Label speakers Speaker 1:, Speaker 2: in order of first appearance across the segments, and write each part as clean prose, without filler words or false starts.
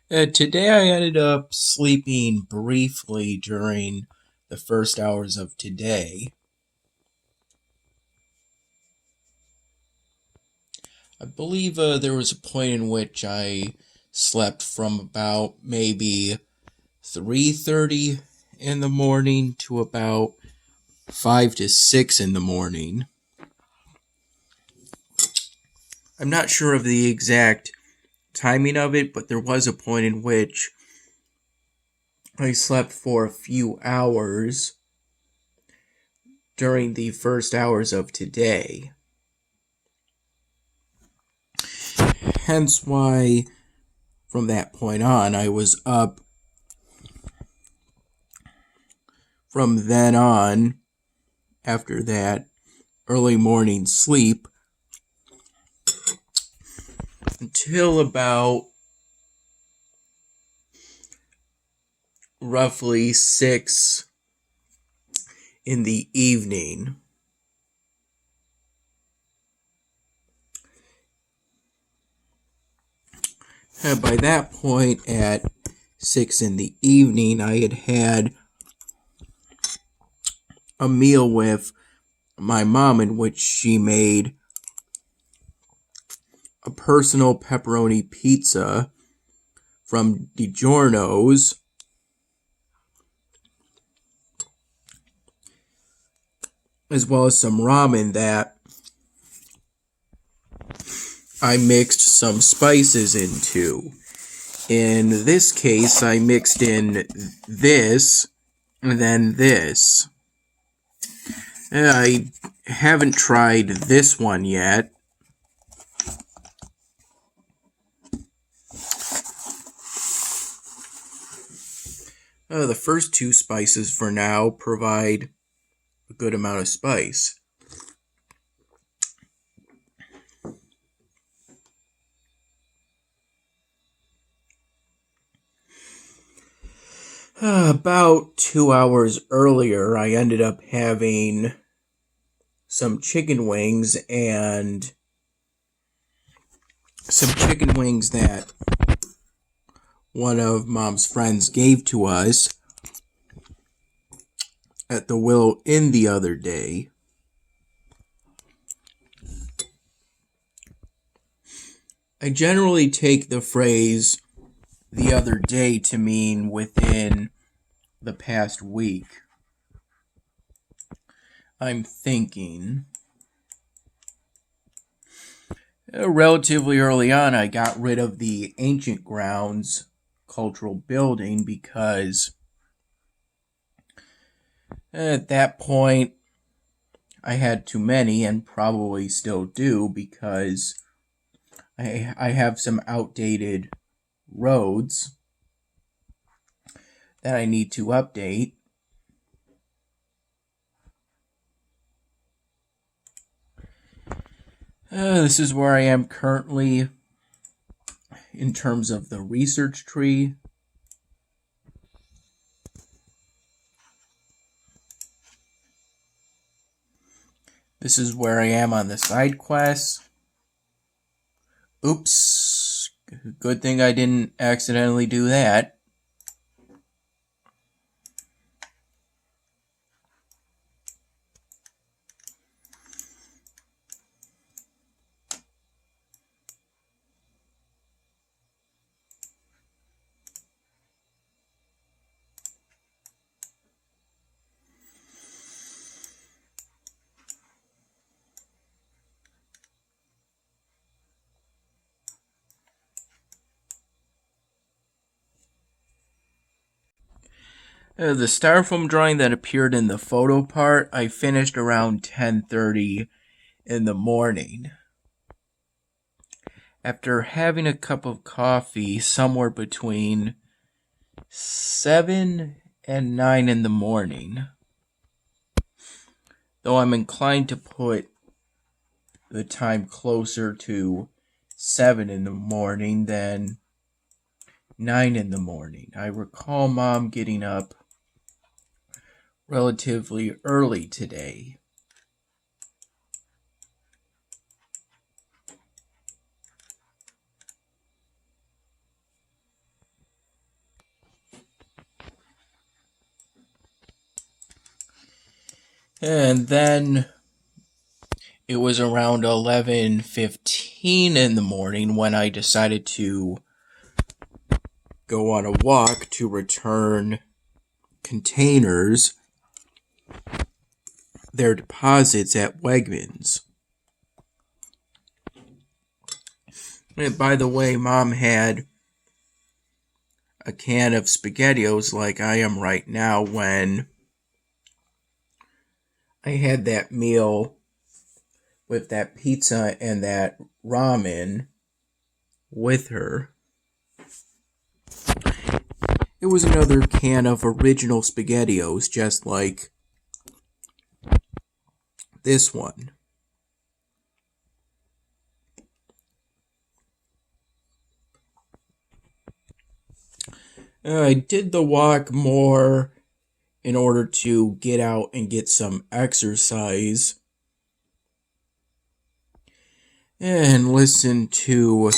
Speaker 1: Today I ended up sleeping briefly during the first hours of today. I believe there was a point in which I slept from about maybe 3:30 in the morning to about 5 to 6 in the morning. I'm not sure of the exact timing of it, but there was a point in which I slept for a few hours during the first hours of today. Hence why, from that point on, I was up from then on, after that early morning sleep, until about roughly 6 in the evening. By that point, at 6 in the evening, I had had a meal with my mom in which she made a personal pepperoni pizza from DiGiorno's, as well as some ramen that I mixed some spices into. In this case, I mixed in this and then this. I haven't tried this one yet. The first two spices for now provide a good amount of spice. About 2 hours earlier, I ended up having some chicken wings and some chicken wings that one of Mom's friends gave to us at the Willow Inn the other day. I generally take the phrase the other day to mean within the past week. I'm thinking. Relatively early on, I got rid of the Ancient Grounds cultural building because at that point I had too many, and probably still do, because I have some outdated roads that I need to update. This is where I am currently in terms of the research tree. This is where I am on the side quests. Oops. Good thing I didn't accidentally do that. The styrofoam drawing that appeared in the photo part, I finished around 10:30 in the morning. After having a cup of coffee somewhere between 7 and 9 in the morning. Though I'm inclined to put the time closer to 7 in the morning than 9 in the morning. I recall Mom getting up relatively early today. And then it was around 11:15 in the morning when I decided to go on a walk to return containers, their deposits at Wegmans. And by the way, Mom had a can of SpaghettiOs like I am right now when I had that meal with that pizza and that ramen with her. It was another can of original SpaghettiOs, just like this one. I did the walk more in order to get out and get some exercise and listen to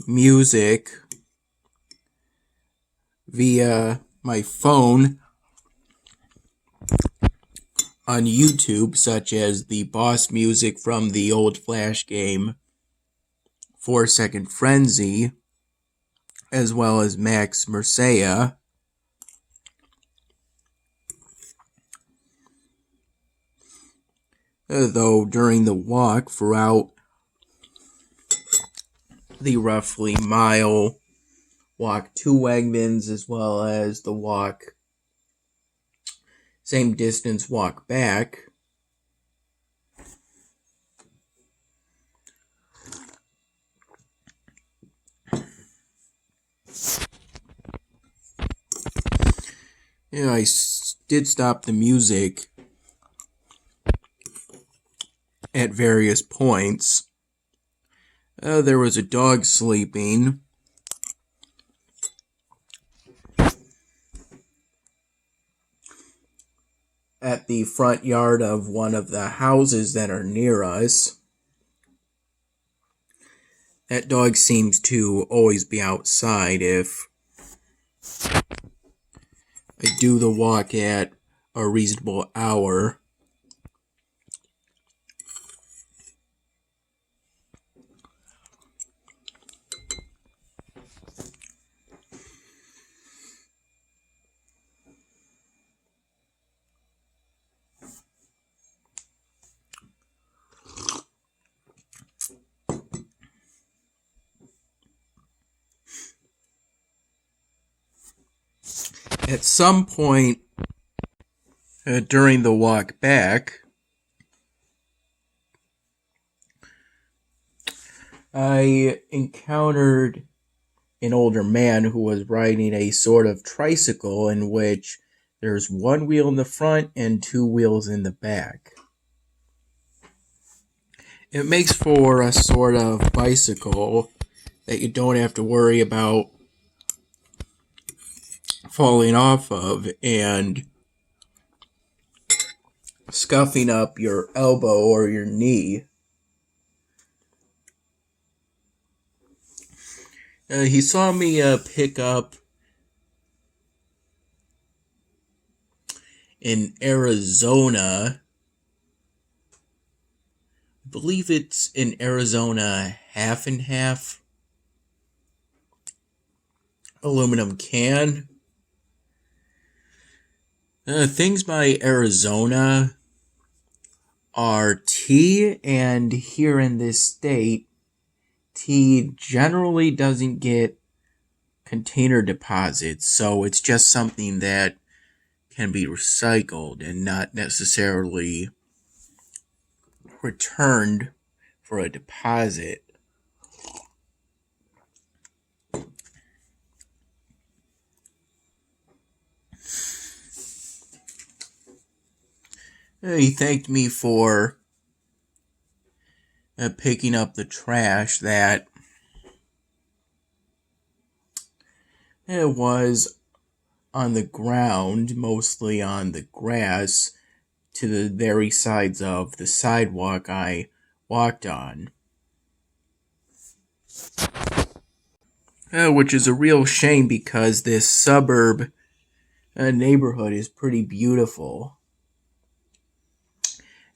Speaker 1: music via my phone on YouTube, such as the boss music from the old Flash game 4-Second Frenzy, as well as Max Mercia. Though during the walk throughout the roughly mile walk to Wegmans, as well as the same distance walk back, I did stop the music at various points. There was a dog sleeping. At the front yard of one of the houses that are near us. That dog seems to always be outside if I do the walk at a reasonable hour. At some point during the walk back, I encountered an older man who was riding a sort of tricycle in which there's one wheel in the front and two wheels in the back. It makes for a sort of bicycle that you don't have to worry about falling off of and scuffing up your elbow or your knee. He saw me pick up in Arizona. I believe it's in Arizona half and half aluminum can. Things by Arizona are tea, and here in this state, tea generally doesn't get container deposits, so it's just something that can be recycled and not necessarily returned for a deposit. He thanked me for picking up the trash that it was on the ground, mostly on the grass, to the very sides of the sidewalk I walked on. Which is a real shame because this suburb neighborhood is pretty beautiful.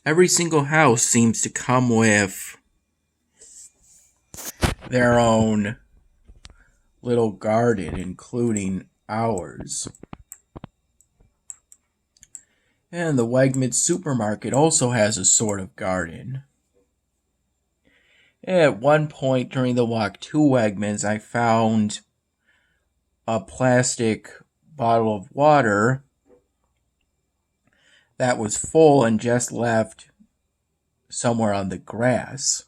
Speaker 1: every single house seems to come with their own little garden, including ours. And the Wegmans supermarket also has a sort of garden. At one point during the walk to Wegmans, I found a plastic bottle of water that was full and just left somewhere on the grass.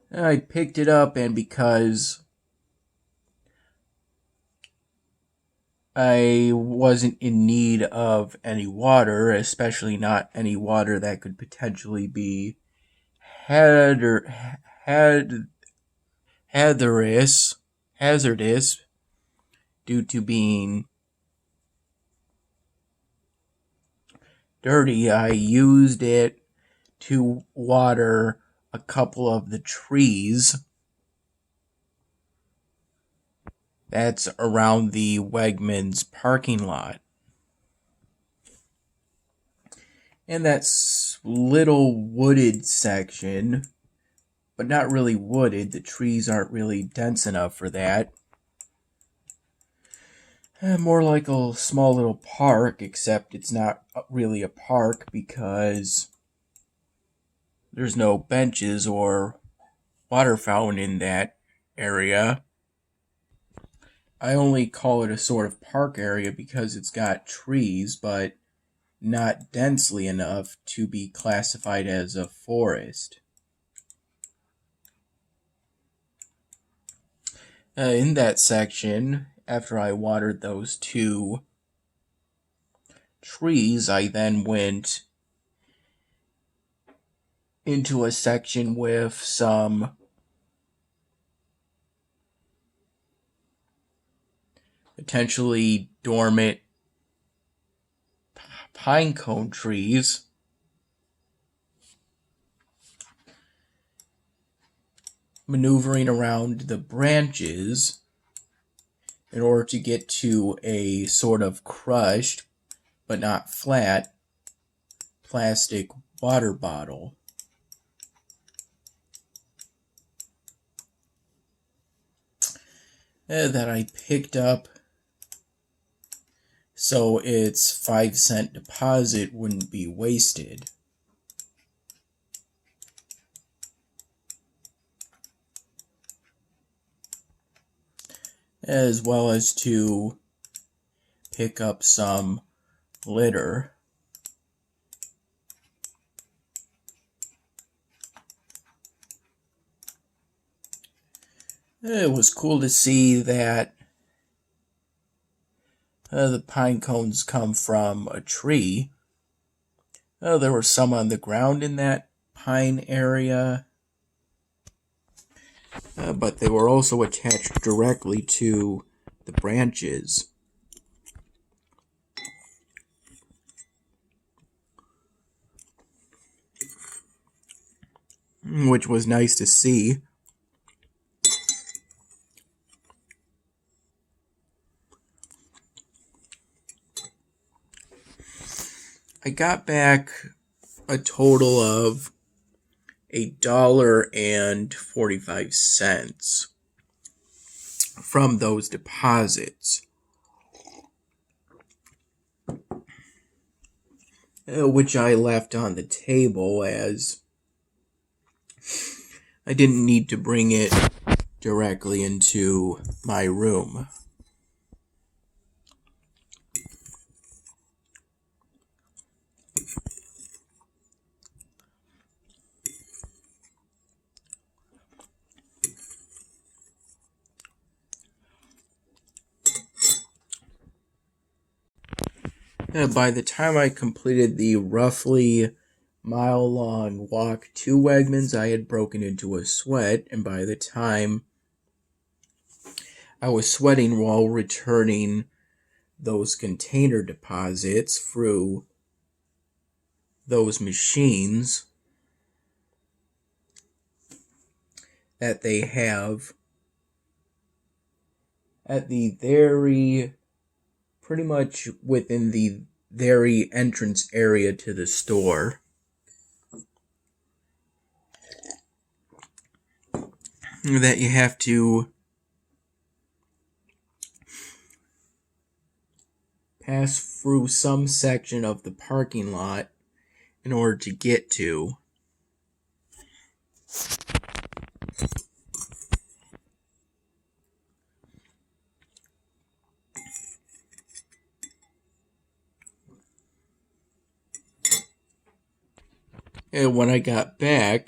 Speaker 1: And I picked it up, and because I wasn't in need of any water, especially not any water that could potentially be hazardous due to being dirty, I used it to water a couple of the trees that's around the Wegmans parking lot. And that little wooded section, but not really wooded, the trees aren't really dense enough for that. More like a small little park, except it's not really a park because there's no benches or water fountain in that area. I only call it a sort of park area because it's got trees, but not densely enough to be classified as a forest. In that section, after I watered those two trees, I then went into a section with some potentially dormant pine cone trees. Maneuvering around the branches in order to get to a sort of crushed, but not flat, plastic water bottle. That I picked up so its 5-cent deposit wouldn't be wasted. As well as to pick up some litter. It was cool to see that the pine cones come from a tree. There were some on the ground in that pine area, but they were also attached directly to the branches. Which was nice to see. I got back a total of $1.45 from those deposits, which I left on the table as I didn't need to bring it directly into my room. By the time I completed the roughly mile-long walk to Wegmans, I had broken into a sweat, and by the time I was sweating while returning those container deposits through those machines that they have at the very, pretty much within the very entrance area to the store. That you have to pass through some section of the parking lot in order to get to. And when I got back,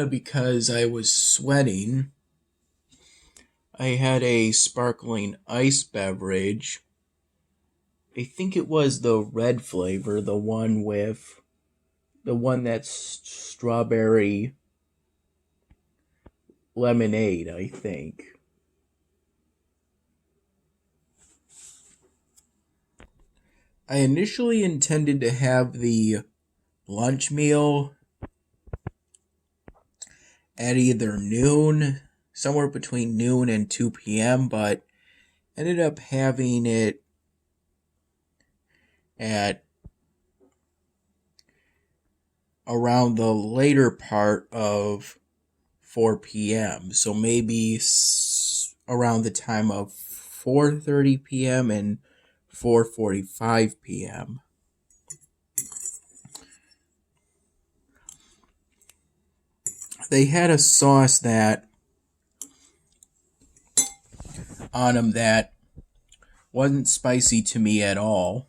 Speaker 1: because I was sweating, I had a sparkling ice beverage. I think it was the red flavor, the one that's strawberry lemonade, I think. I initially intended to have the lunch meal at either noon, somewhere between noon and 2 p.m., but ended up having it at around the later part of 4 p.m. So maybe around the time of 4:30 p.m. and 4:45 p.m. They had a sauce on them that wasn't spicy to me at all.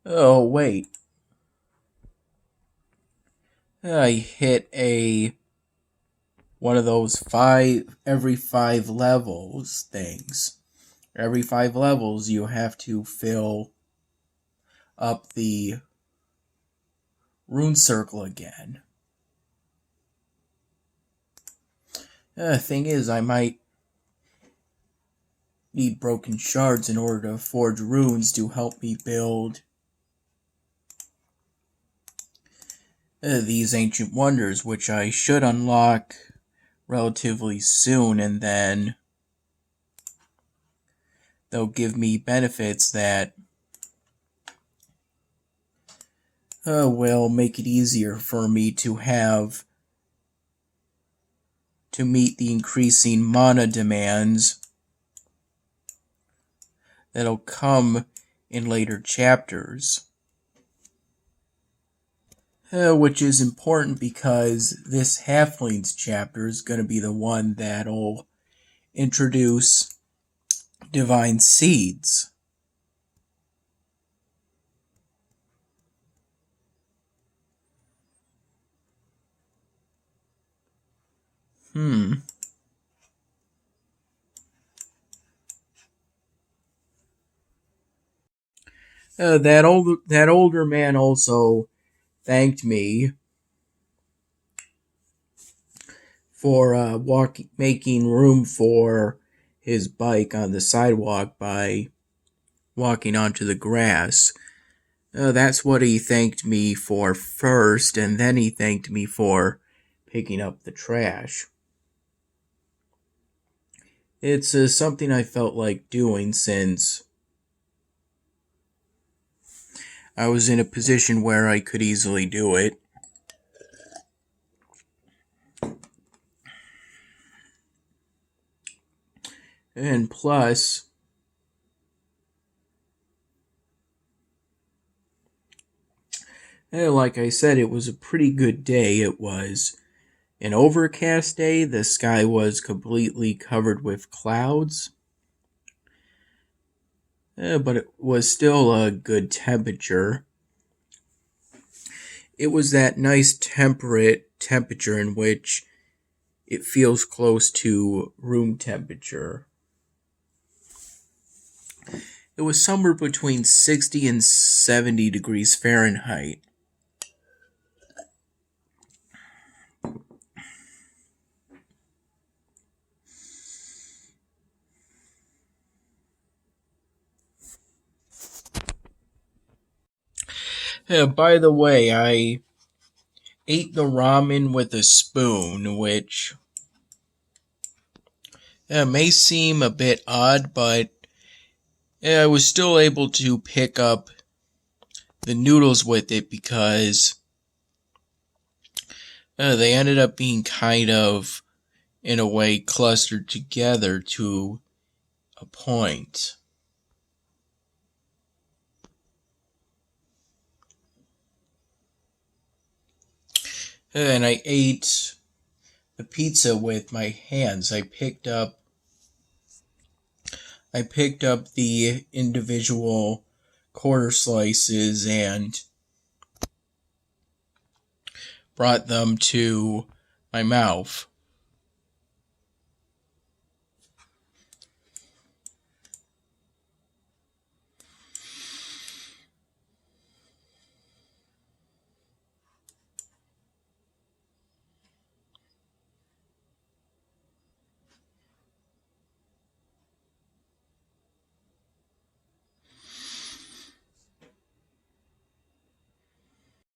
Speaker 1: Oh, wait. I hit one of those every 5 levels things. Every 5 levels, you have to fill up the rune circle again. The thing is, I might need broken shards in order to forge runes to help me build these ancient wonders, which I should unlock relatively soon, and then they'll give me benefits that will make it easier for me to meet the increasing mana demands that'll come in later chapters. Which is important because this Halflings chapter is going to be the one that'll introduce divine seeds. That older man also thanked me for making room for his bike on the sidewalk by walking onto the grass. That's what he thanked me for first, and then he thanked me for picking up the trash. It's something I felt like doing since I was in a position where I could easily do it. And plus, like I said, it was a pretty good day. It was an overcast day. The sky was completely covered with clouds. But it was still a good temperature. It was that nice temperate temperature in which it feels close to room temperature. It was somewhere between 60 and 70 degrees Fahrenheit. By the way, I ate the ramen with a spoon, which may seem a bit odd, but I was still able to pick up the noodles with it because they ended up being kind of, in a way, clustered together to a point. And I ate the pizza with my hands. I picked up the individual quarter slices and brought them to my mouth.